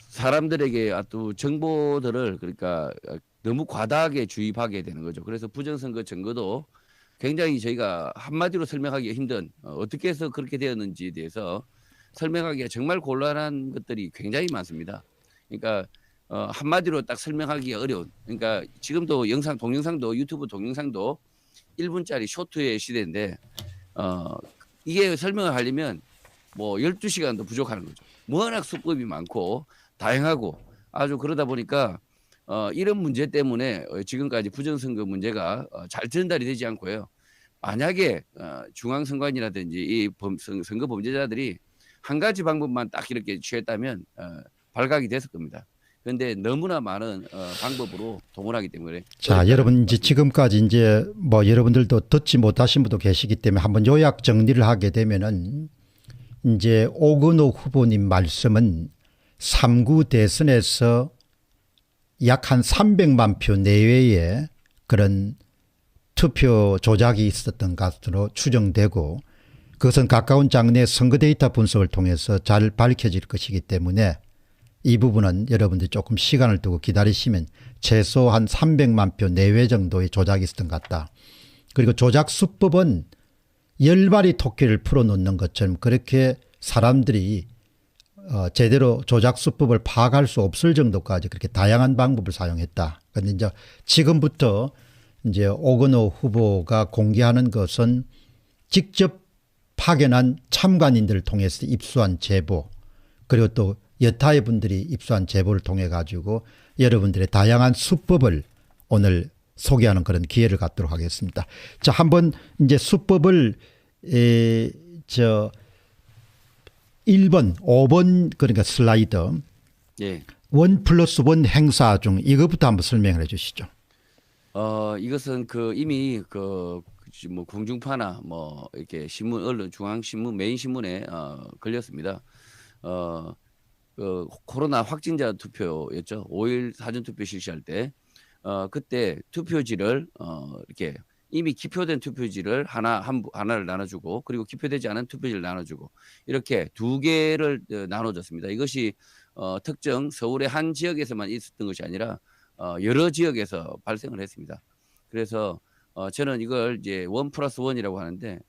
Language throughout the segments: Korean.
사람들에게 아주 정보들을 그러니까 너무 과다하게 주입하게 되는 거죠. 그래서 부정선거 증거도 굉장히 저희가 한마디로 설명하기 힘든 어떻게 해서 그렇게 되었는지에 대해서 설명하기가 정말 곤란한 것들이 굉장히 많습니다. 그러니까 한마디로 딱 설명하기가 어려운. 그러니까 지금도 영상 동영상도 유튜브 동영상도 1분짜리 쇼트의 시대인데 이게 설명을 하려면 뭐 12시간도 부족하는 거죠. 워낙 수법이 많고 다양하고 아주 그러다 보니까 이런 문제 때문에 지금까지 부정선거 문제가 잘 전달이 되지 않고요. 만약에 중앙선관위라든지 이 선거 범죄자들이 한 가지 방법만 딱 이렇게 취했다면 발각이 됐을 겁니다. 그런데 너무나 많은 방법으로 동원하기 때문에 자, 어렵다는 여러분 이제 말씀입니다. 지금까지 이제 뭐 여러분들도 듣지 못하신 분도 계시기 때문에 한번 요약 정리를 하게 되면은 이제 오건호 후보님 말씀은 3구 대선에서 약 한 300만 표 내외의 그런 투표 조작이 있었던 것으로 추정되고 그것은 가까운 장래 선거 데이터 분석을 통해서 잘 밝혀질 것이기 때문에 이 부분은 여러분들이 조금 시간을 두고 기다리시면 최소 한 300만 표 내외 정도의 조작이 있었던 것 같다. 그리고 조작 수법은 10마리 토끼를 풀어놓는 것처럼 그렇게 사람들이 제대로 조작 수법을 파악할 수 없을 정도까지 그렇게 다양한 방법을 사용했다. 그런데 이제 지금부터 이제 오건호 후보가 공개하는 것은 직접 파견한 참관인들을 통해서 입수한 제보 그리고 또 여타의 분들이 입수한 제보를 통해 가지고 여러분들의 다양한 수법을 오늘 소개하는 그런 기회를 갖도록 하겠습니다. 자, 한번 이제 수법을 1번, 5번 그러니까 슬라이더 예. 1+1 행사 중 이것부터 한번 설명을 해 주시죠. 이것은 이미 뭐 공중파나 뭐 이렇게 신문 언론 중앙신문 메인 신문에 걸렸습니다. 코로나 확진자 투표였죠. 5일 사전 투표 실시할 때 그때 투표지를 이렇게 이미 기표된 투표지를 하나를 나눠주고 그리고 기표되지 않은 투표지를 나눠주고 이렇게 두 개를 나눠줬습니다. 이것이 특정 서울의 한 지역에서만 있었던 것이 아니라 여러 지역에서 발생을 했습니다. 그래서 저는 이걸 이제 1+1이라고 하는데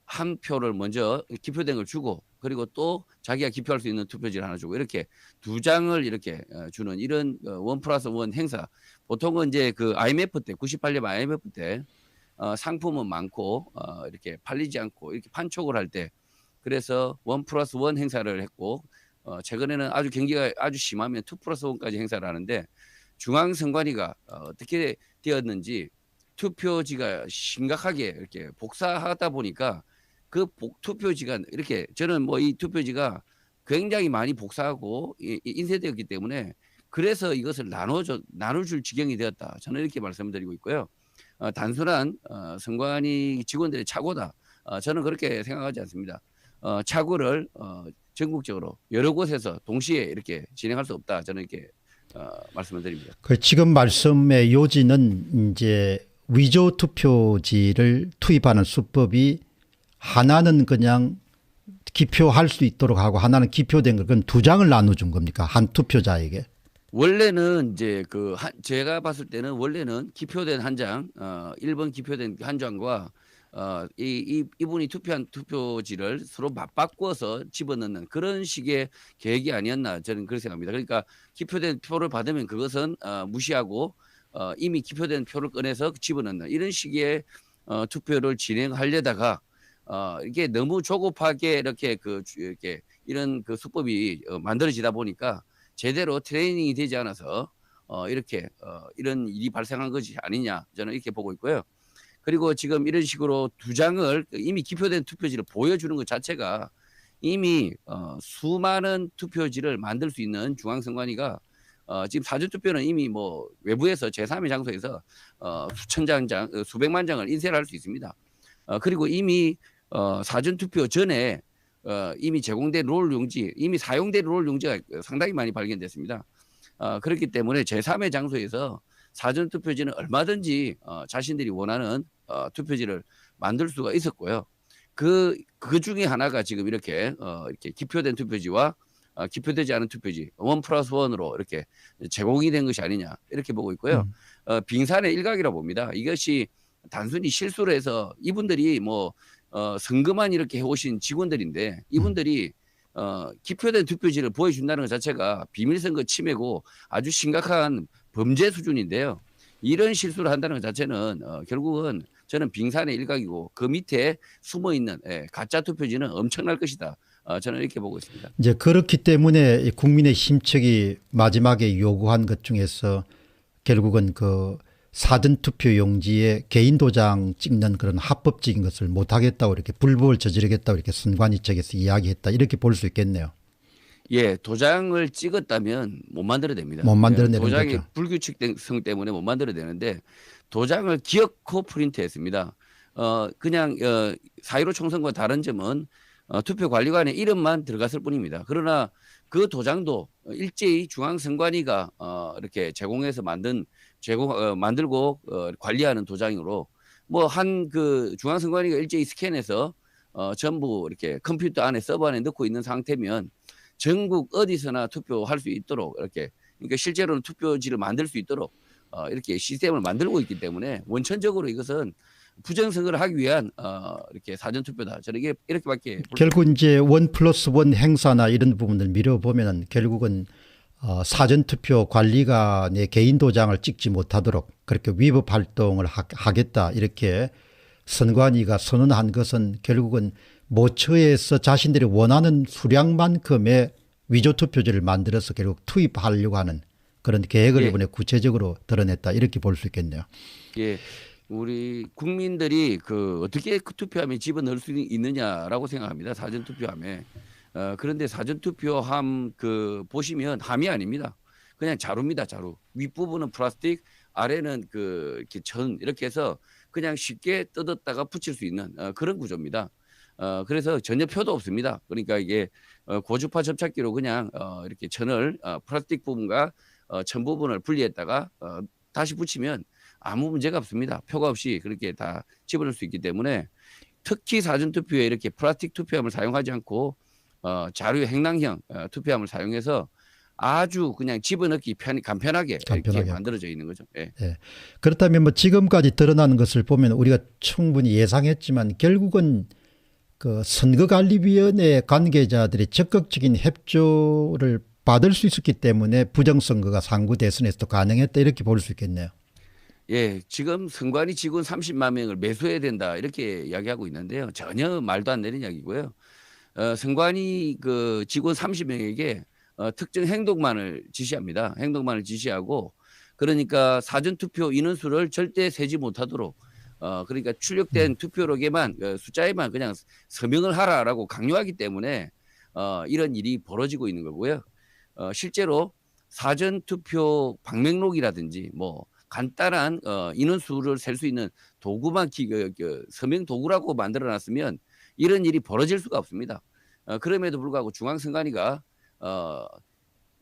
한 표를 먼저 기표된 걸 주고 그리고 또 자기가 기표할 수 있는 투표지를 하나 주고 이렇게 두 장을 이렇게 주는 이런 1+1 행사. 보통은 이제 IMF 때 98년 IMF 때 상품은 많고 이렇게 팔리지 않고 이렇게 판촉을 할 때 그래서 1+1 행사를 했고 최근에는 아주 경기가 아주 심하면 2+1까지 행사를 하는데 중앙선관위가 어떻게 되었는지 투표지가 심각하게 이렇게 복사하다 보니까 투표지가 이렇게 저는 뭐 이 투표지가 굉장히 많이 복사하고 인쇄되었기 때문에 그래서 이것을 나눠줄 지경이 되었다. 저는 이렇게 말씀드리고 있고요. 단순한 선관위 직원들의 착오다. 저는 그렇게 생각하지 않습니다. 착오를 전국적으로 여러 곳에서 동시에 이렇게 진행할 수 없다. 저는 이렇게 말씀을 드립니다. 그 지금 말씀의 요지는 이제 위조 투표지를 투입하는 수법이 하나는 그냥 기표할 수 있도록 하고 하나는 기표된 걸 그건 두 장을 나눠준 겁니까? 한 투표자에게. 원래는 이제 제가 봤을 때는 원래는 기표된 한 장, 1번 기표된 한 장과 이분이 투표한 투표지를 서로 맞바꿔서 집어넣는 그런 식의 계획이 아니었나 저는 그렇게 생각합니다. 그러니까 기표된 표를 받으면 그것은 무시하고 이미 기표된 표를 꺼내서 집어넣는 이런 식의 투표를 진행하려다가 이게 너무 조급하게 이렇게 이렇게 이런 수법이 만들어지다 보니까 제대로 트레이닝이 되지 않아서 이렇게 이런 일이 발생한 것이 아니냐 저는 이렇게 보고 있고요. 그리고 지금 이런 식으로 두 장을 이미 기표된 투표지를 보여주는 것 자체가 이미 수많은 투표지를 만들 수 있는 중앙선관위가 지금 사전투표는 이미 뭐 외부에서 제3의 장소에서 수천 장, 수백만 장을 인쇄를 할 수 있습니다. 그리고 이미 사전투표 전에 이미 제공된 롤 용지, 이미 사용된 롤 용지가 상당히 많이 발견됐습니다. 그렇기 때문에 제3의 장소에서 사전투표지는 얼마든지 자신들이 원하는 투표지를 만들 수가 있었고요. 그 중에 하나가 지금 이렇게 기표된 투표지와 기표되지 않은 투표지 1+1으로 이렇게 제공이 된 것이 아니냐 이렇게 보고 있고요. 빙산의 일각이라고 봅니다. 이것이 단순히 실수로 해서 이분들이 뭐 선거만 이렇게 해오신 직원들인데 이분들이 기표된 투표지를 보여준다는 것 자체가 비밀선거 침해고 아주 심각한 범죄 수준인데요. 이런 실수를 한다는 것 자체는 결국은 저는 빙산의 일각이고 그 밑에 숨어있는 가짜 투표지는 엄청날 것이다. 저는 이렇게 보고 있습니다. 이제 그렇기 때문에 국민의 힘측이 마지막에 요구한 것 중에서 결국은 그 사전투표 용지에 개인 도장 찍는 그런 합법적인 것을 못하겠다고 이렇게 불법을 저지르겠다고 이렇게 선관위 측에서 이야기했다 이렇게 볼 수 있겠네요. 예, 도장을 찍었다면 못 만들어냅니다. 못 만들어내는 도장의 거죠. 불규칙성 때문에 못 만들어내는데 도장을 기어코 프린트했습니다. 그냥 4.15 총선과 다른 점은 투표관리관의 이름만 들어갔을 뿐입니다. 그러나 그 도장도 일제히 중앙선관위가 이렇게 제공해서 만들고 관리하는 도장으로 뭐 한 그 중앙선관위가 일제히 스캔해서 전부 이렇게 컴퓨터 안에 서버 안에 넣고 있는 상태면 전국 어디서나 투표할 수 있도록 이렇게 그러니까 실제로는 투표지를 만들 수 있도록 이렇게 시스템을 만들고 있기 때문에 원천적으로 이것은 부정선거를 하기 위한 이렇게 사전투표다. 저는 이렇게밖에 결국 이제 1+1 행사나 이런 부분들 미뤄보면 결국은 사전투표 관리관의 개인 도장을 찍지 못하도록 그렇게 위법 활동을 하겠다 이렇게 선관위가 선언한 것은 결국은 모처에서 자신들이 원하는 수량만큼의 위조투표지를 만들어서 결국 투입하려고 하는 그런 계획을 이번에 구체적으로 드러냈다 이렇게 볼 수 있겠네요. 예, 우리 국민들이 어떻게 그 투표함에 집어넣을 수 있느냐라고 생각합니다. 사전투표함에. 그런데 사전투표함 보시면 함이 아닙니다. 그냥 자루입니다. 자루. 윗부분은 플라스틱, 아래는 이렇게 천 이렇게 해서 그냥 쉽게 뜯었다가 붙일 수 있는 그런 구조입니다. 그래서 전혀 표도 없습니다. 그러니까 이게 고주파 접착기로 그냥 이렇게 천을 플라스틱 부분과 천 부분을 분리했다가 다시 붙이면 아무 문제가 없습니다. 표가 없이 그렇게 다 집어넣을 수 있기 때문에 특히 사전투표에 이렇게 플라스틱 투표함을 사용하지 않고 자료 행랑형 투표함을 사용해서 아주 그냥 집어넣기 간편하게 이렇게 만들어져 있는 거죠. 예. 예. 그렇다면 뭐 지금까지 드러나는 것을 보면 우리가 충분히 예상했지만 결국은 그 선거관리위원회 관계자들이 적극적인 협조를 받을 수 있었기 때문에 부정선거가 상구 대선에서도 가능했다 이렇게 볼 수 있겠네요. 예, 지금 선관위 직원 30만 명을 매수해야 된다 이렇게 이야기하고 있는데요. 전혀 말도 안 되는 이야기고요. 선관위 직원 30명에게 특정 행동만을 지시합니다. 행동만을 지시하고 그러니까 사전투표 인원수를 절대 세지 못하도록 그러니까 출력된 투표록에만 숫자에만 그냥 서명을 하라라고 강요하기 때문에 이런 일이 벌어지고 있는 거고요. 실제로 사전투표 방명록이라든지 뭐 간단한 인원수를 셀 수 있는 도구만 서명 도구라고 만들어놨으면 이런 일이 벌어질 수가 없습니다. 그럼에도 불구하고 중앙선관위가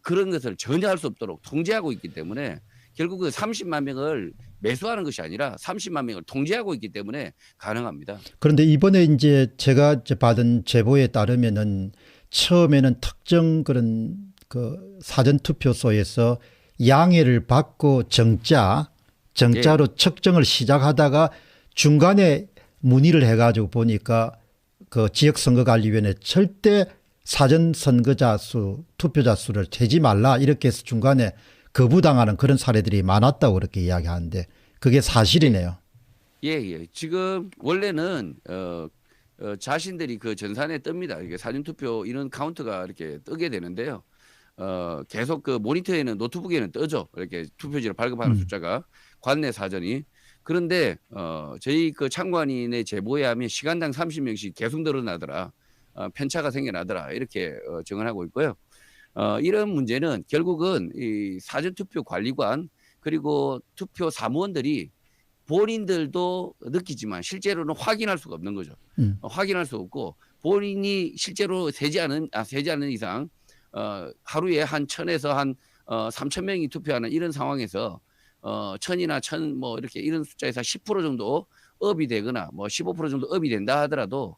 그런 것을 전혀 할 수 없도록 통제하고 있기 때문에 결국 그 30만 명을 매수하는 것이 아니라 30만 명을 통제하고 있기 때문에 가능합니다. 그런데 이번에 이제 제가 받은 제보에 따르면은 처음에는 특정 그런 그 사전투표소에서 양해를 받고 정자로 측정을 시작하다가 중간에 문의를 해가지고 보니까 그 지역선거관리위원회 절대 사전선거자 수, 투표자 수를 재지 말라 이렇게 해서 중간에 거부당하는 그런 사례들이 많았다고 그렇게 이야기하는데 그게 사실이네요. 예. 지금 원래는 자신들이 그 전산에 뜹니다. 이게 사전투표 인원 카운트가 이렇게 뜨게 되는데요. 계속 그 모니터에는 노트북에는 뜨죠. 이렇게 투표지를 발급하는 숫자가 관내 사전이. 그런데 저희 그 참관인의 제보에 하면 시간당 30명씩 계속 늘어나더라. 편차가 생겨나더라. 이렇게 증언하고 있고요. 이런 문제는 결국은 이 사전투표 관리관 그리고 투표 사무원들이 본인들도 느끼지만 실제로는 확인할 수가 없는 거죠. 확인할 수 없고 본인이 실제로 세지 않은 이상 하루에 한 1,000에서 한 3,000명이 투표하는 이런 상황에서 1,000이나 1,000 뭐 이렇게 이런 숫자에서 10% 정도 업이 되거나 뭐 15% 정도 업이 된다 하더라도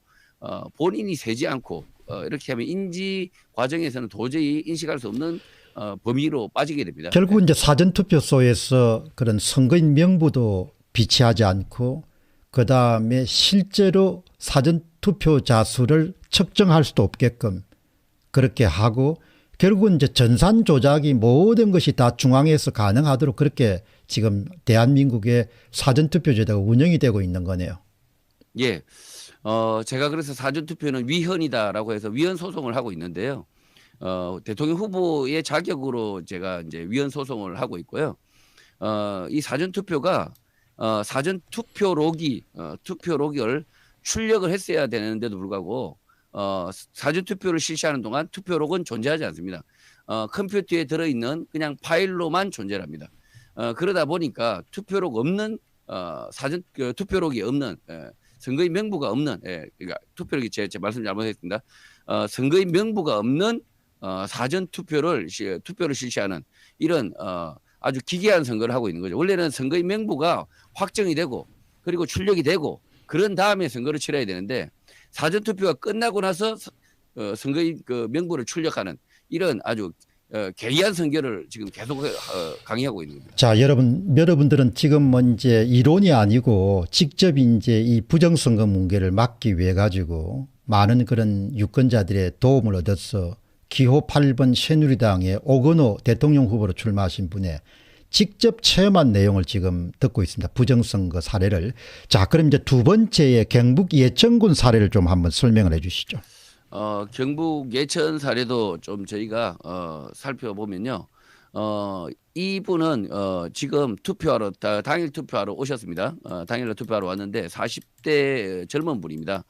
본인이 세지 않고 이렇게 하면 인지 과정에서는 도저히 인식할 수 없는 범위로 빠지게 됩니다. 결국 이제 사전투표소에서 그런 선거인 명부도 비치하지 않고 그다음에 실제로 사전투표자 수를 측정할 수도 없게끔 그렇게 하고 결국은 이제 전산 조작이 모든 것이 다 중앙에서 가능하도록 그렇게 지금 대한민국의 사전투표제도가 운영이 되고 있는 거네요. 예. 제가 그래서 사전투표는 위헌이다라고 해서 위헌 소송을 하고 있는데요. 대통령 후보의 자격으로 제가 이제 위헌 소송을 하고 있고요. 이 사전투표가 투표록을 출력을 했어야 되는데도 불구하고 사전투표를 실시하는 동안 투표록은 존재하지 않습니다. 컴퓨터에 들어있는 그냥 파일로만 존재합니다. 그러다 보니까 투표록 없는 투표록이 없는 선거인 명부가 없는 그러니까 투표록이 제 말씀 잘못했습니다. 선거인 명부가 없는 사전 투표를 실시하는 이런 아주 기괴한 선거를 하고 있는 거죠. 원래는 선거인 명부가 확정이 되고 그리고 출력이 되고 그런 다음에 선거를 치러야 되는데 사전 투표가 끝나고 나서 선거인 그 명부를 출력하는 이런 아주 개이한 선거를 지금 계속 강의하고 있는 겁니다. 자, 여러분들은 지금 뭐 이제 이론이 아니고 직접 이제 이 부정선거 문제를 막기 위해 가지고 많은 그런 유권자들의 도움을 얻어서 기호 8번 새누리당의 오건호 대통령 후보로 출마하신 분의 직접 체험한 내용을 지금 듣고 있습니다. 부정선거 사례를. 자, 그럼 이제 두 번째의 경북 예천군 사례를 좀 한번 설명을 해 주시죠. 경북 예천 사례도 좀 저희가 살펴보면요. 이분은 지금 투표하러 당일 투표하러 오셨습니다. 당일로 투표하러 왔는데 40대 젊은 분입니다.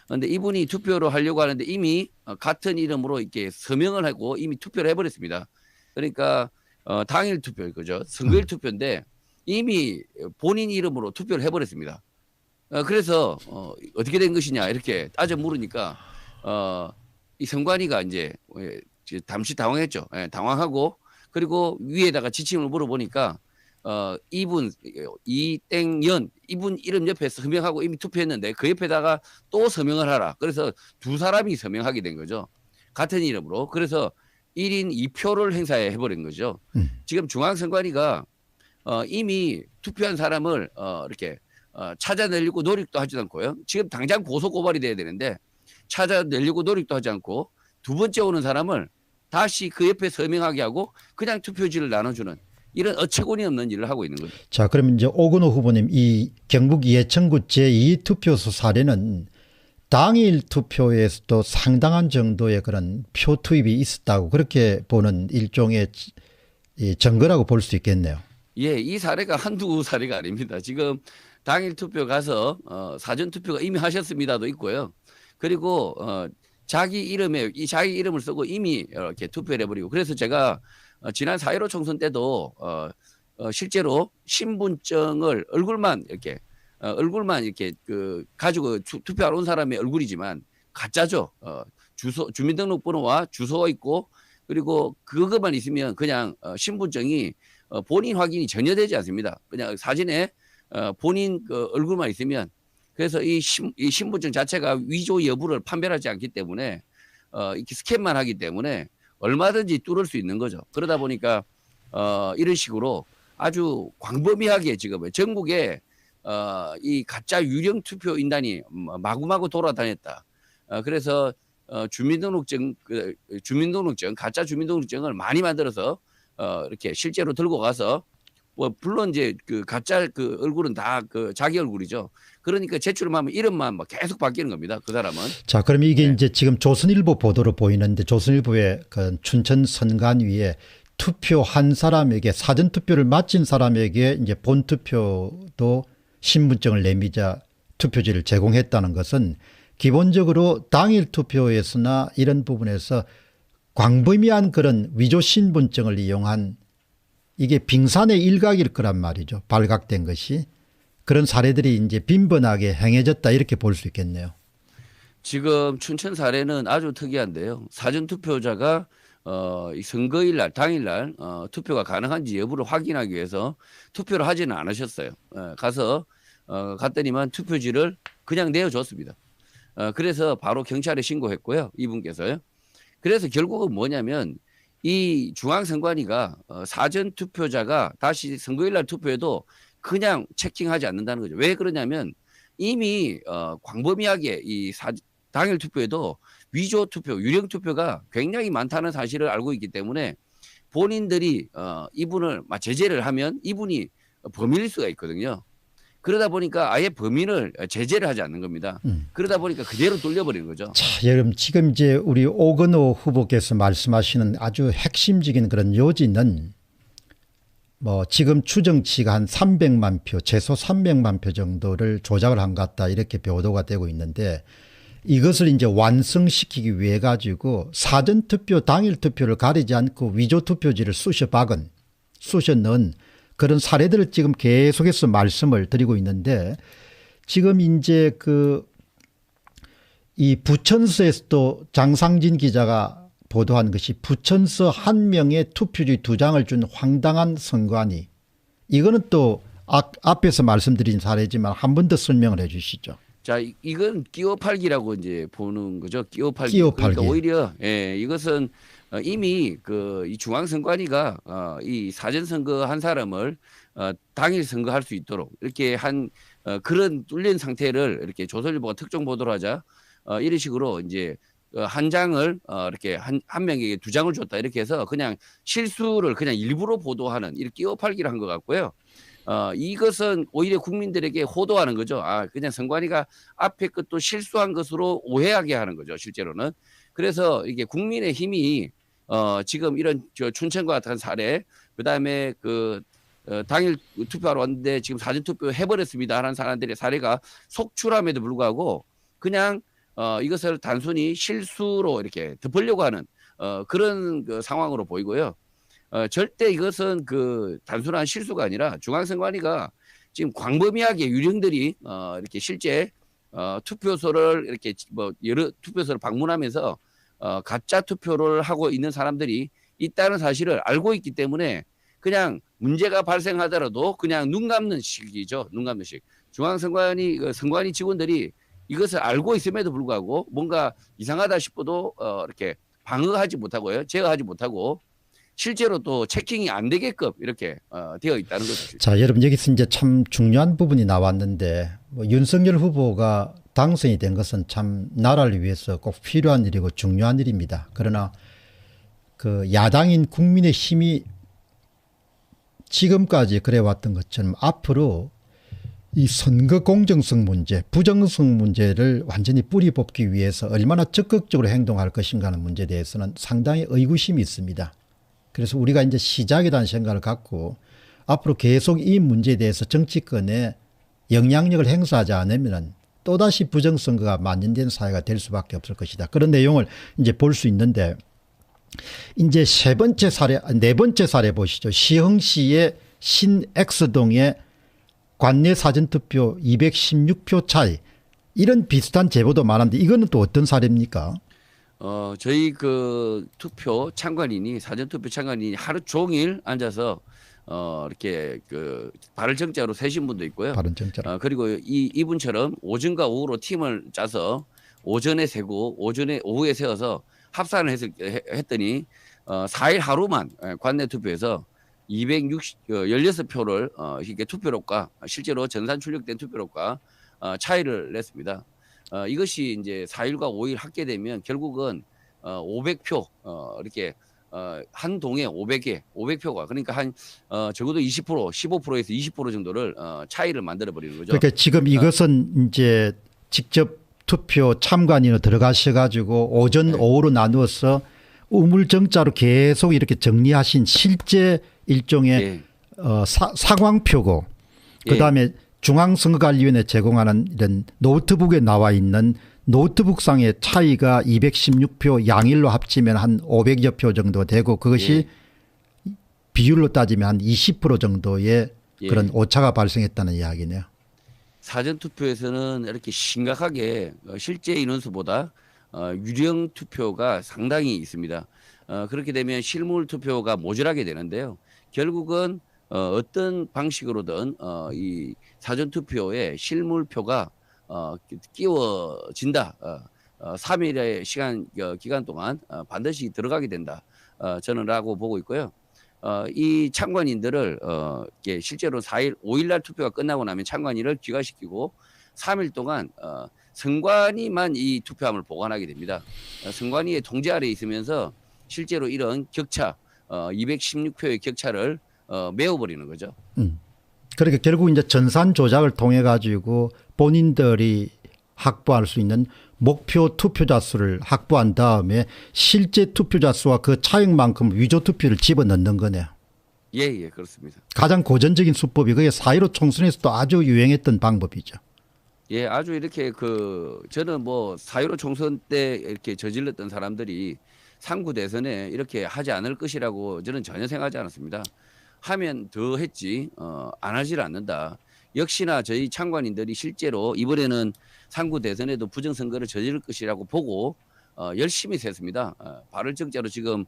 그런데 이분이 투표를 하려고 하는데 이미 같은 이름으로 이렇게 서명을 하고 이미 투표를 해버렸습니다. 그러니까 당일 투표 그죠? 선거일 투표인데 이미 본인 이름으로 투표를 해버렸습니다. 그래서 어떻게 된 것이냐 이렇게 따져 물으니까 이 선관위가 이제 잠시 당황했죠. 당황하고 그리고 위에다가 지침을 물어보니까 이분 이땡연 이분 이름 옆에 서명하고 이미 투표했는데 그 옆에다가 또 서명을 하라. 그래서 두 사람이 서명하게 된 거죠. 같은 이름으로. 그래서 1인 2표를 행사해 버린 거죠. 지금 중앙선관위가 이미 투표한 사람을 이렇게 찾아내려고 노력도 하지 않고요. 지금 당장 고소고발이 돼야 되는데 찾아내려고 노력도 하지 않고 두 번째 오는 사람을 다시 그 옆에 서명하게 하고 그냥 투표지를 나눠주는 이런 어처구니 없는 일을 하고 있는 거죠. 자, 그럼 이제 오건호 후보님 이 경북 예천구 제2투표소 사례는 당일 투표에서도 상당한 정도의 그런 표 투입이 있었다고 그렇게 보는 일종의 증거라고 볼 수 있겠네요. 예, 이 사례가 한두 사례가 아닙니다. 지금 당일 투표 가서 사전 투표가 이미 하셨습니다도 있고요. 그리고 자기 이름을 쓰고 이미 이렇게 투표를 해버리고 그래서 제가 지난 4.15 총선 때도 실제로 신분증을 얼굴만 이렇게 가지고 투표하러 온 사람의 얼굴이지만 가짜죠. 주민등록번호와 주소가 있고 그리고 그것만 있으면 그냥 신분증이 본인 확인이 전혀 되지 않습니다. 그냥 사진에 본인 그 얼굴만 있으면 그래서 이 신분증 자체가 위조 여부를 판별하지 않기 때문에 이렇게 스캔만 하기 때문에 얼마든지 뚫을 수 있는 거죠. 그러다 보니까 이런 식으로 아주 광범위하게 지금 전국에 이 가짜 유령 투표 인단이 마구마구 돌아다녔다. 그래서 가짜 주민등록증을 많이 만들어서 이렇게 실제로 들고 가서 뭐 물론 이제 그 가짜 그 얼굴은 다 그 자기 얼굴이죠. 그러니까 제출하면 이름만 막 계속 바뀌는 겁니다. 그 사람은. 자, 그럼 이게 네. 이제 지금 조선일보 보도로 보이는데 조선일보의 그 춘천 선관위에 투표한 사람에게 사전 투표를 마친 사람에게 이제 본 투표도 신분증을 내미자 투표지를 제공했다는 것은 기본적으로 당일 투표에서나 이런 부분에서 광범위한 그런 위조 신분증을 이용한 이게 빙산의 일각일 거란 말이죠. 발각된 것이. 그런 사례들이 이제 빈번하게 행해졌다 이렇게 볼 수 있겠네요. 지금 춘천 사례는 아주 특이한데요. 사전 투표자가 이 선거일 날 당일날 투표가 가능한지 여부를 확인하기 위해서 투표를 하지는 않으셨어요. 가서 갔더니만 투표지를 그냥 내어줬습니다. 그래서 바로 경찰에 신고했고요. 이분께서요. 그래서 결국은 뭐냐면 이 중앙선관위가 사전 투표자가 다시 선거일날 투표해도 그냥 체킹하지 않는다는 거죠. 왜 그러냐면 이미 광범위하게 당일 투표에도 위조 투표, 유령 투표가 굉장히 많다는 사실을 알고 있기 때문에 본인들이 이분을 제재를 하면 이분이 범인일 수가 있거든요. 그러다 보니까 아예 범인을 제재를 하지 않는 겁니다. 그러다 보니까 그대로 돌려버리는 거죠. 자, 여러분 지금 이제 우리 오건호 후보께서 말씀하시는 아주 핵심적인 그런 요지는 뭐 지금 추정치가 한 300만 표, 최소 300만 표 정도를 조작을 한 것 같다 이렇게 보도가 되고 있는데 이것을 이제 완성시키기 위해 가지고 사전투표 당일 투표를 가리지 않고 위조 투표지를 쑤셔 넣은 그런 사례들을 지금 계속해서 말씀을 드리고 있는데 지금 이제 이 부천서에서도 장상진 기자가 보도한 것이 부천서 한 명의 투표지 2장을 준 황당한 선관위, 이거는 또 앞에서 말씀드린 사례지만 한 번 더 설명을 해 주시죠. 자, 이건 끼워팔기라고 이제 보는 거죠. 끼워팔기. 끼워팔기. 그러니까 오히려 이것은 이미 이 중앙선관위가 이 사전선거 한 사람을 당일 선거할 수 있도록 이렇게 한 그런 뚫린 상태를 이렇게 조선일보가 특종 보도를 하자 이런 식으로 이제 한 장을 이렇게 한 명에게 2장을 줬다 이렇게 해서 그냥 실수를 그냥 일부러 보도하는 이렇게 끼워팔기를 한 것 같고요. 이것은 오히려 국민들에게 호도하는 거죠. 그냥 선관위가 앞에 것도 실수한 것으로 오해하게 하는 거죠. 실제로는. 그래서 이게 국민의 힘이 지금 이런 춘천과 같은 사례, 그다음에 당일 투표하러 왔는데 지금 사전 투표 해버렸습니다 하는 사람들의 사례가 속출함에도 불구하고 그냥 이것을 단순히 실수로 이렇게 덮으려고 하는 그런 상황으로 보이고요. 절대 이것은 단순한 실수가 아니라 중앙선관위가 지금 광범위하게 유령들이 이렇게 실제 투표소를 이렇게 여러 투표소를 방문하면서 가짜 투표를 하고 있는 사람들이 있다는 사실을 알고 있기 때문에 그냥 문제가 발생하더라도 그냥 눈 감는 식이죠. 눈 감는 식. 중앙선관위 선관위 직원들이 이것을 알고 있음에도 불구하고 뭔가 이상하다 싶어도 이렇게 방어하지 못하고요. 제어하지 못하고 실제로 또 체킹이 안 되게끔 이렇게 되어 있다는 거죠. 자, 여러분 여기서 이제 참 중요한 부분이 나왔는데 윤석열 후보가 당선이 된 것은 참 나라를 위해서 꼭 필요한 일이고 중요한 일입니다. 그러나 야당인 국민의힘이 지금까지 그래왔던 것처럼 앞으로 이 선거 공정성 문제, 부정성 문제를 완전히 뿌리 뽑기 위해서 얼마나 적극적으로 행동할 것인가 하는 문제에 대해서는 상당히 의구심이 있습니다. 그래서 우리가 이제 시작이라는 생각을 갖고 앞으로 계속 이 문제에 대해서 정치권에 영향력을 행사하지 않으면 또다시 부정선거가 만연된 사회가 될 수밖에 없을 것이다. 그런 내용을 이제 볼 수 있는데 이제 네 번째 사례 보시죠. 시흥시의 신X동의 관내 사전투표 216표 차이, 이런 비슷한 제보도 많은데 이거는 또 어떤 사례입니까? 저희 투표 참관인이 사전투표 참관인이 하루 종일 앉아서 이렇게 발을정자로 세신 분도 있고요. 발언정자로. 그리고 이분처럼 오전과 오후로 팀을 짜서 오전에 세고 오후에 세워서 합산을 했더니 4일 하루만 관내 투표에서 216표를 이게 투표록과 실제로 전산 출력된 투표록과 차이를 냈습니다. 이것이 이제 4일과 5일 합계되면 결국은 500표 이렇게 한 동에 500표가 그러니까 한 적어도 20% 15%에서 20% 정도를 차이를 만들어 버리는 거죠. 그러니까 지금 이것은 이제 직접 투표 참관인으로 들어가셔 가지고 오전 오후로 나누어서 우물정자로 계속 이렇게 정리하신 실제 일종의 상황표고 그다음에 중앙선거관리위원회 제공하는 이런 노트북에 나와 있는 노트북상의 차이가 216표 양일로 합치면 한 500여 표 정도 되고 그것이 비율로 따지면 한 20% 정도의 그런 오차가 발생했다는 이야기네요. 사전투표에서는 이렇게 심각하게 실제 인원수보다 유령 투표가 상당히 있습니다. 그렇게 되면 실물 투표가 모자라게 되는데요. 결국은 어떤 방식으로든 이 사전투표의 실물표가 끼워진다. 3일의 기간 동안 반드시 들어가게 된다. 저는 라고 보고 있고요. 이 참관인들을 이게 실제로 5일 날 투표가 끝나고 나면 참관인을 귀가시키고 3일 동안 선관위만 이 투표함을 보관하게 됩니다. 선관위의 통제 아래에 있으면서 실제로 이런 격차 216표의 격차를 메워버리는 거죠. 그러니까 결국 이제 전산 조작을 통해 가지고 본인들이 확보할 수 있는 목표 투표자 수를 확보한 다음에 실제 투표자 수와 그 차익만큼 위조 투표를 집어넣는 거네요. 예, 그렇습니다. 가장 고전적인 수법이 그게 4.15 총선에서도 아주 유행했던 방법이죠. 예, 아주 이렇게 저는 뭐 4.15 총선 때 이렇게 저질렀던 사람들이 3구 대선에 이렇게 하지 않을 것이라고 저는 전혀 생각하지 않았습니다. 하면 더 했지, 안 하질 않는다. 역시나 저희 참관인들이 실제로 이번에는 3구 대선에도 부정선거를 저지를 것이라고 보고 열심히 셌습니다. 발을적자로 지금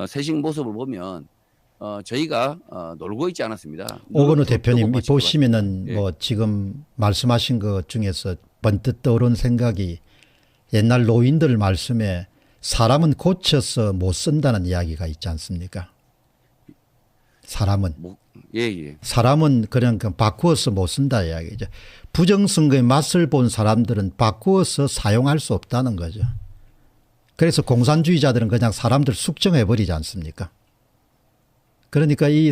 세식 모습을 보면 저희가 놀고 있지 않았습니다. 오건호 대표님 보시면은 예. 뭐 지금 말씀하신 것 중에서 번뜩 떠오른 생각이 옛날 노인들 말씀에 사람은 고쳐서 못 쓴다는 이야기가 있지 않습니까? 사람은 사람은 그냥 바꾸어서 못 쓴다 이야기죠. 부정선거의 맛을 본 사람들은 바꾸어서 사용할 수 없다는 거죠. 그래서 공산주의자들은 그냥 사람들 숙정해 버리지 않습니까? 그러니까 이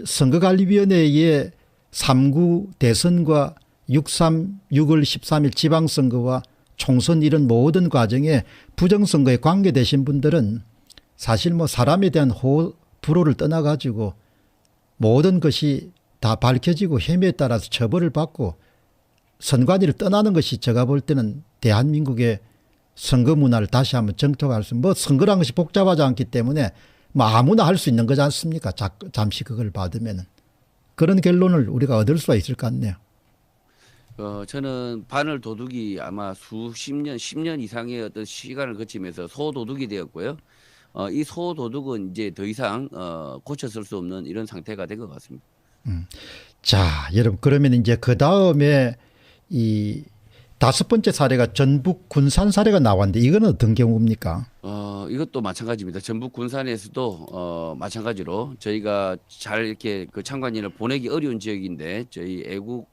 선거관리위원회의 3구 대선과 6.3, 6월 13일 지방선거와 총선 이런 모든 과정에 부정선거에 관계되신 분들은 사실 뭐 사람에 대한 불호를 떠나가지고 모든 것이 다 밝혀지고 혐의에 따라서 처벌을 받고 선관위를 떠나는 것이 제가 볼 때는 대한민국의 선거 문화를 다시 한번 정토할 수, 뭐 선거라는 것이 복잡하지 않기 때문에 뭐 아무나 할 수 있는 거지 않습니까? 잠시 그걸 받으면은. 그런 결론을 우리가 얻을 수가 있을 것 같네요. 저는 바늘 도둑이 아마 수십 년, 10년 이상의 어떤 시간을 거치면서 소도둑이 되었고요. 이 소도둑은 이제 더 이상 고쳐쓸 수 없는 이런 상태가 된 것 같습니다. 자, 여러분 그러면 이제 그 다음에 이 5번째 사례가 전북 군산 사례가 나왔는데 이건 어떤 경우입니까? 이것도 마찬가지입니다. 전북 군산에서도 마찬가지로 저희가 잘 이렇게 그 참관인을 보내기 어려운 지역인데 저희 애국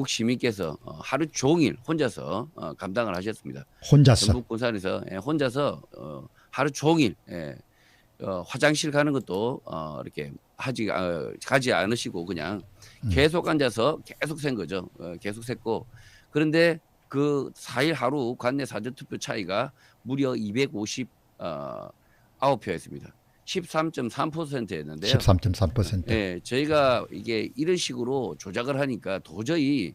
시민께서 하루 종일 혼자서 감당을 하셨습니다. 혼자서? 전북 군산에서 혼자서 하루 종일 화장실 가는 것도 이렇게 가지 않으시고 그냥 계속 앉아서 계속 센 거죠. 계속 샜고 그런데 그 4일 하루 관내 사전투표 차이가 무려 259표였습니다. 13.3%였는데요. 13.3%. 네, 저희가 이게 이런 식으로 조작을 하니까 도저히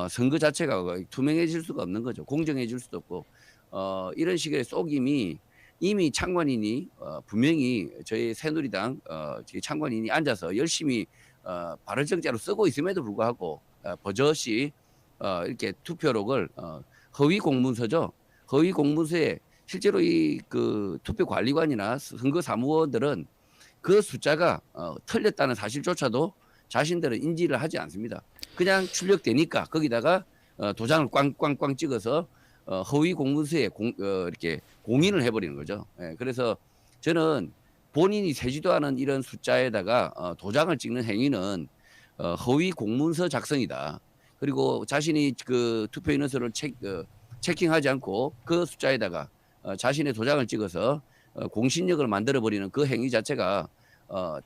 선거 자체가 투명해질 수가 없는 거죠. 공정해질 수도 없고 이런 식의 속임이 이미 참관인이 분명히 저희 새누리당 참관인이 앉아서 열심히 발언정자로 쓰고 있음에도 불구하고 버젓이 이렇게 투표록을 허위 공문서죠. 허위 공문서에 실제로 이 그 투표 관리관이나 선거 사무원들은 그 숫자가 틀렸다는 사실조차도 자신들은 인지를 하지 않습니다. 그냥 출력되니까 거기다가 도장을 꽝꽝꽝 찍어서 허위 공문서에 이렇게 공인을 해버리는 거죠. 예, 그래서 저는 본인이 세지도 않은 이런 숫자에다가 도장을 찍는 행위는 허위 공문서 작성이다. 그리고 자신이 그 투표 인원수를 체킹하지 않고 그 숫자에다가 자신의 도장을 찍어서 공신력을 만들어 버리는 그 행위 자체가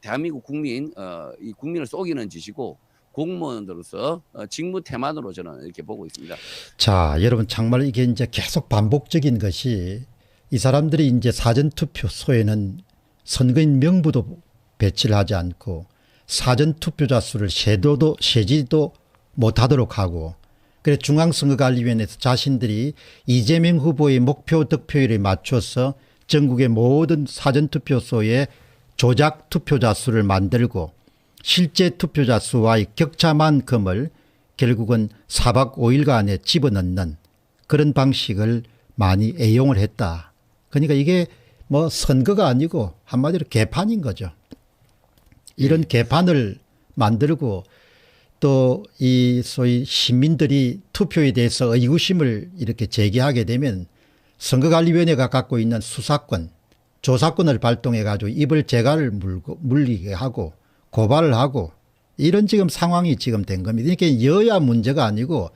대한민국 이 국민을 속이는 짓이고 공무원으로서 직무 태만으로 저는 이렇게 보고 있습니다. 자, 여러분 정말 이게 이제 계속 반복적인 것이 이 사람들이 이제 사전투표소에는 선거인 명부도 배치를 하지 않고 사전투표자 수를 세지도 못하도록 하고 그래 중앙선거관리위원회에서 자신들이 이재명 후보의 목표 득표율에 맞춰서 전국의 모든 사전투표소에 조작 투표자 수를 만들고 실제 투표자 수와의 격차만큼을 결국은 4박 5일간에 집어넣는 그런 방식을 많이 애용을 했다. 그러니까 이게 뭐 선거가 아니고 한마디로 개판인 거죠. 이런 개판을 만들고 또 이 소위 시민들이 투표에 대해서 의구심을 이렇게 제기하게 되면 선거관리위원회가 갖고 있는 수사권, 조사권을 발동해 가지고 입을 재갈을 물리게 하고 고발을 하고 이런 지금 상황이 지금 된 겁니다. 그러니까 여야 문제가 아니고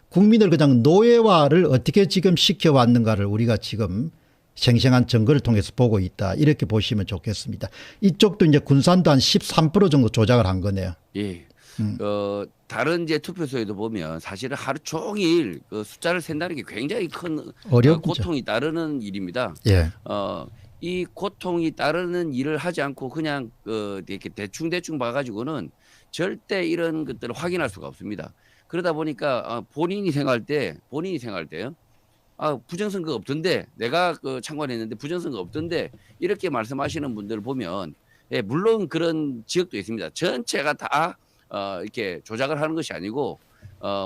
국민을 그냥 노예화를 어떻게 지금 시켜왔는가를 우리가 지금 생생한 증거를 통해서 보고 있다. 이렇게 보시면 좋겠습니다. 이쪽도 이제 군산도 한 13% 정도 조작을 한 거네요. 예. 다른 이제 투표소에도 보면 사실은 하루 종일 그 숫자를 센다는 게 굉장히 큰 어렵죠. 고통이 따르는 일입니다. 예. 이 고통이 따르는 일을 하지 않고 그냥 이렇게 대충 봐가지고는 절대 이런 것들을 확인할 수가 없습니다. 그러다 보니까 본인이 생각할 때요. 부정선거 없던데 내가 참관했는데 부정선거 없던데 이렇게 말씀하시는 분들을 보면 예, 물론 그런 지역도 있습니다. 전체가 다 이렇게 조작을 하는 것이 아니고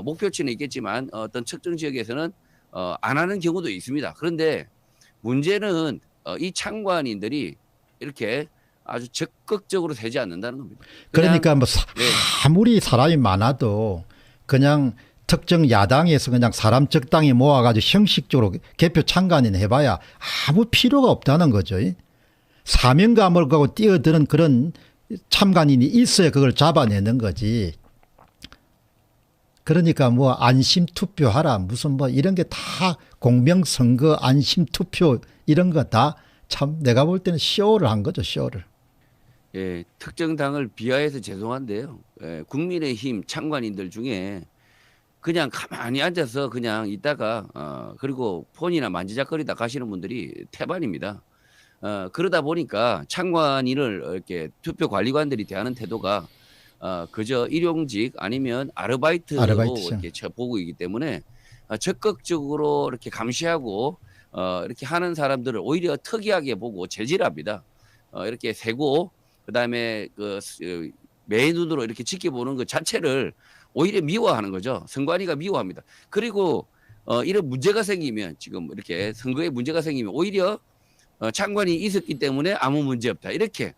목표치는 있겠지만 어떤 특정 지역에서는 안 하는 경우도 있습니다. 그런데 문제는 이 참관인들이 이렇게 아주 적극적으로 세지 않는다는 겁니다. 그러니까 뭐 네. 아무리 사람이 많아도 그냥 특정 야당에서 그냥 사람 적당히 모아가지고 형식적으로 개표 참관인 해봐야 아무 필요가 없다는 거죠. 사명감을 갖고 뛰어드는 그런 참관인이 있어야 그걸 잡아내는 거지. 그러니까 뭐 안심 투표하라 무슨 뭐 이런 게 다 공명선거 안심 투표 이런 거 다 참 내가 볼 때는 쇼를 한 거죠. 쇼를. 예, 특정 당을 비하해서 죄송한데요. 예, 국민의힘 참관인들 중에 그냥 가만히 앉아서 그냥 있다가 그리고 폰이나 만지작거리다 가시는 분들이 태반입니다. 그러다 보니까 참관인을 이렇게 투표 관리관들이 대하는 태도가 그저 일용직 아니면 아르바이트로 아르바이트죠. 이렇게 보고 있기 때문에 적극적으로 이렇게 감시하고 이렇게 하는 사람들을 오히려 특이하게 보고 제지합니다. 이렇게 세고 그다음에 매 눈으로 이렇게 지켜보는 것 자체를 오히려 미워하는 거죠. 선관위가 미워합니다. 그리고 이런 문제가 생기면 지금 이렇게 선거에 문제가 생기면 오히려 참관이 있었기 때문에 아무 문제 없다. 이렇게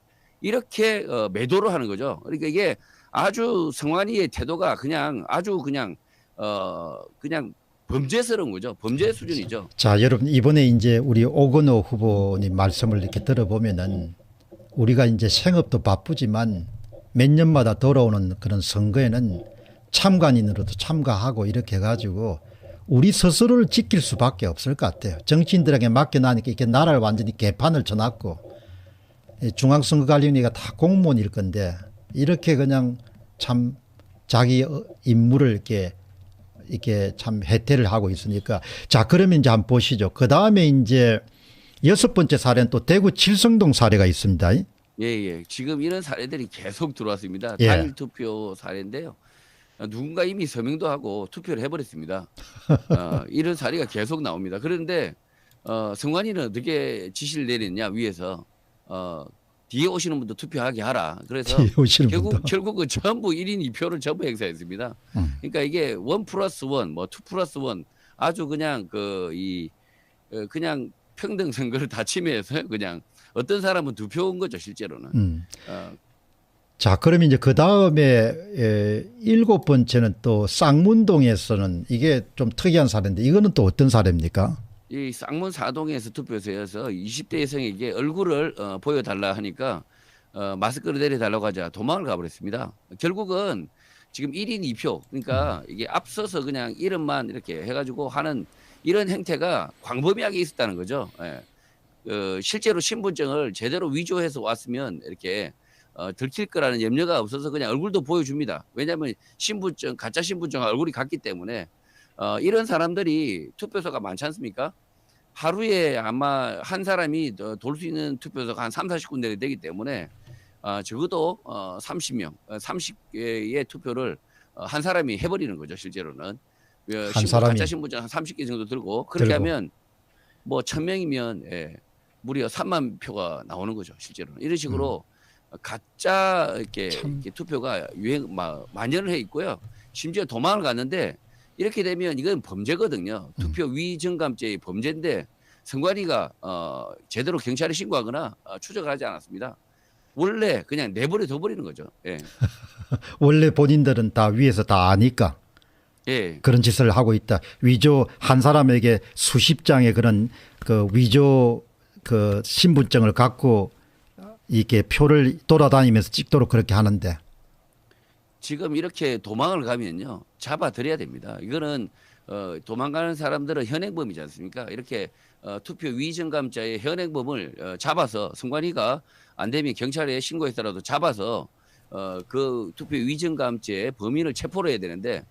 매도를 하는 거죠. 그러니까 이게 아주 선관위의 태도가 그냥 아주 그냥 범죄스러운 거죠. 범죄 수준이죠. 자, 여러분 이번에 이제 우리 오건호 후보님 말씀을 이렇게 들어보면은 우리가 이제 생업도 바쁘지만 몇 년마다 돌아오는 그런 선거에는 참관인으로도 참가하고 이렇게 해가지고 우리 스스로를 지킬 수밖에 없을 것 같아요. 정치인들에게 맡겨놔니까 이렇게 나라를 완전히 개판을 쳐놨고 중앙선거관리위원회가 다 공무원일 건데 이렇게 그냥 참 자기 임무를 이렇게 참 해태를 하고 있으니까 자 그러면 이제 한번 보시죠. 그 다음에 이제 6번째 사례는 또 대구 칠성동 사례가 있습니다. 예. 지금 이런 사례들이 계속 들어왔습니다. 예. 단일 투표 사례인데요. 누군가 이미 서명도 하고 투표를 해버렸습니다. 이런 사례가 계속 나옵니다. 그런데 선관위는 어떻게 지시를 내렸냐 위에서 뒤에 오시는 분도 투표하게 하라. 그래서 결국은 전부 1인 2표를 전부 행사했습니다. 그러니까 이게 1+1, 뭐 2+1 아주 그냥 그냥 평등 선거를 다 침해해서 그냥 어떤 사람은 2표인 거죠 실제로는. 자, 그러면 이제 그 다음에 7번째는 또 쌍문동에서는 이게 좀 특이한 사례인데 이거는 또 어떤 사례입니까? 이 쌍문 사동에서 투표소에서 20대 여성에게 얼굴을 보여달라 하니까 마스크를 내려달라고 하자 도망을 가버렸습니다. 결국은 지금 1인 2표 그러니까 이게 앞서서 그냥 이름만 이렇게 해가지고 하는 이런 행태가 광범위하게 있었다는 거죠. 예. 실제로 신분증을 제대로 위조해서 왔으면 이렇게 들킬 거라는 염려가 없어서 그냥 얼굴도 보여줍니다. 왜냐하면 가짜 신분증과 얼굴이 같기 때문에 이런 사람들이 투표소가 많지 않습니까? 하루에 아마 한 사람이 돌 수 있는 투표소가 한 3, 40군데 되기 때문에 적어도 30명, 30개의 투표를 한 사람이 해버리는 거죠. 실제로는. 한 사람이. 가짜 신분증 한 30개 정도 들고 그렇게 하면 뭐 1000명이면 무려 3만 표가 나오는 거죠. 실제로는. 이런 식으로 가짜 이렇게 투표가 만연을 해 있고요. 심지어 도망을 갔는데 이렇게 되면 이건 범죄거든요. 투표 위증감죄의 범죄인데 선관위가 제대로 경찰에 신고하거나 추적을 하지 않았습니다. 원래 그냥 내버려 둬버리는 거죠. 예. 원래 본인들은 다 위에서 다 아니까 예. 그런 짓을 하고 있다. 위조 한 사람에게 수십 장의 그런 그 위조 그 신분증을 갖고 이렇게 표를 돌아다니면서 찍도록 그렇게 하는데 지금 이렇게 도망을 가면요 잡아들여야 됩니다. 이거는 도망가는 사람들은 현행범이지 않습니까? 이렇게 투표 위증감자의 현행범을 잡아서 선관위가 안 되면 경찰에 신고해서라도 잡아서 그 투표 위증감죄의 범인을 체포를 해야 되는데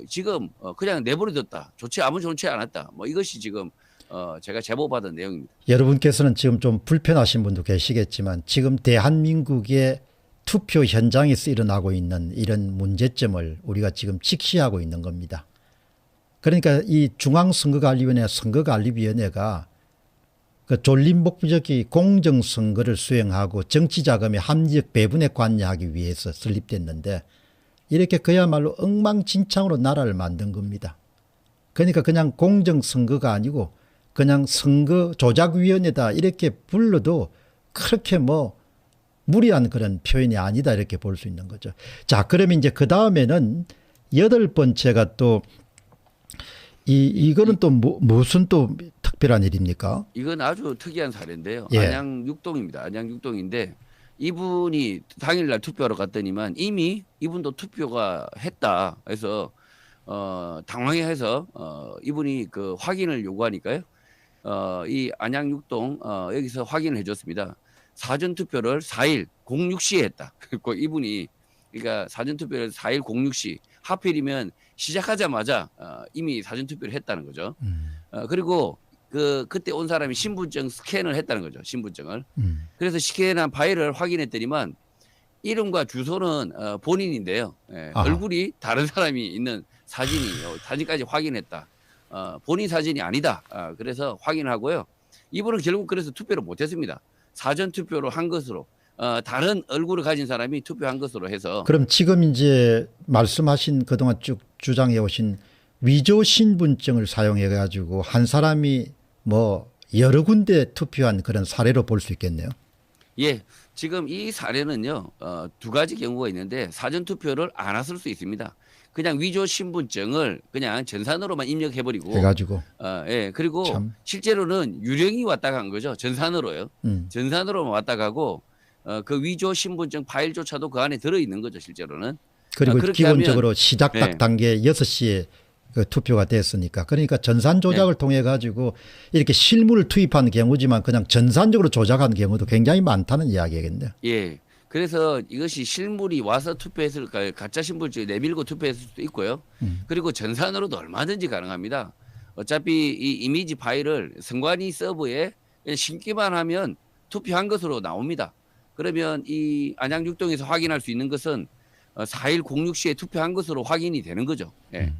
지금 그냥 내버려뒀다. 아무 조치 않았다. 뭐 이것이 지금 제가 제보받은 내용입니다. 여러분께서는 지금 좀 불편하신 분도 계시겠지만 지금 대한민국의 투표 현장에서 일어나고 있는 이런 문제점을 우리가 지금 직시하고 있는 겁니다. 그러니까 이 중앙선거관리위원회 선거관리위원회가 그 졸린 목적이 공정선거를 수행하고 정치자금의 합리적 배분에 관여하기 위해서 설립됐는데 이렇게 그야말로 엉망진창으로 나라를 만든 겁니다. 그러니까 그냥 공정선거가 아니고 그냥 선거조작위원회다 이렇게 불러도 그렇게 뭐 무리한 그런 표현이 아니다 이렇게 볼 수 있는 거죠. 자, 그러면 이제 그 다음에는 8번째가 또 이거는 또 무슨 또 특별한 일입니까? 이건 아주 특이한 사례인데요. 예. 안양 육동입니다. 안양 육동인데 이분이 당일날 투표하러 갔더니만 이미 이분도 투표가 했다. 해서 당황해서 이분이 그 확인을 요구하니까요. 이 안양 육동 여기서 확인을 해줬습니다. 사전 투표를 4일 06시에 했다. 그리고 이분이 그러니까 사전 투표를 4일 06시 하필이면 시작하자마자 이미 사전 투표를 했다는 거죠. 그리고 그때 온 사람이 신분증 스캔을 했다는 거죠. 신분증을. 그래서 스캔한 파일을 확인했더니만 이름과 주소는 본인인데요. 예, 얼굴이 다른 사람이 있는 사진까지 확인했다. 본인 사진이 아니다. 그래서 확인을 하고요. 이분은 결국 그래서 투표를 못했습니다. 사전 투표를 한 것으로 다른 얼굴을 가진 사람이 투표한 것으로 해서. 그럼 지금 이제 말씀하신 그동안 쭉 주장해 오신 위조 신분증을 사용해 가지고 한 사람이 뭐 여러 군데 투표한 그런 사례로 볼 수 있겠네요. 예, 지금 이 사례는요 2가지 경우가 있는데 사전 투표를 안 했을 수 있습니다. 그냥 위조 신분증을 그냥 전산으로만 입력해버리고 해가지고 예, 그리고 참. 실제로는 유령이 왔다 간 거죠. 전산으로요. 전산으로만 왔다 가고 그 위조 신분증 파일조차도 그 안에 들어있는 거죠. 실제로는. 그리고 그렇게 기본적으로 하면, 시작 딱 네. 단계 6시에 그 투표가 됐으니까 그러니까 전산 조작을 통해 가지고 이렇게 실물을 투입한 경우지만 그냥 전산적으로 조작한 경우도 굉장히 많다는 이야기겠네요. 예. 그래서 이것이 실물이 와서 투표했을 가짜 신분증 내밀고 투표했을 수도 있고요. 그리고 전산으로도 얼마든지 가능합니다. 어차피 이 이미지 파일을 선관위 서버에 그냥 심기만 하면 투표한 것으로 나옵니다. 그러면 이 안양 육동에서 확인할 수 있는 것은 4일 06시에 투표한 것으로 확인이 되는 거죠. 예.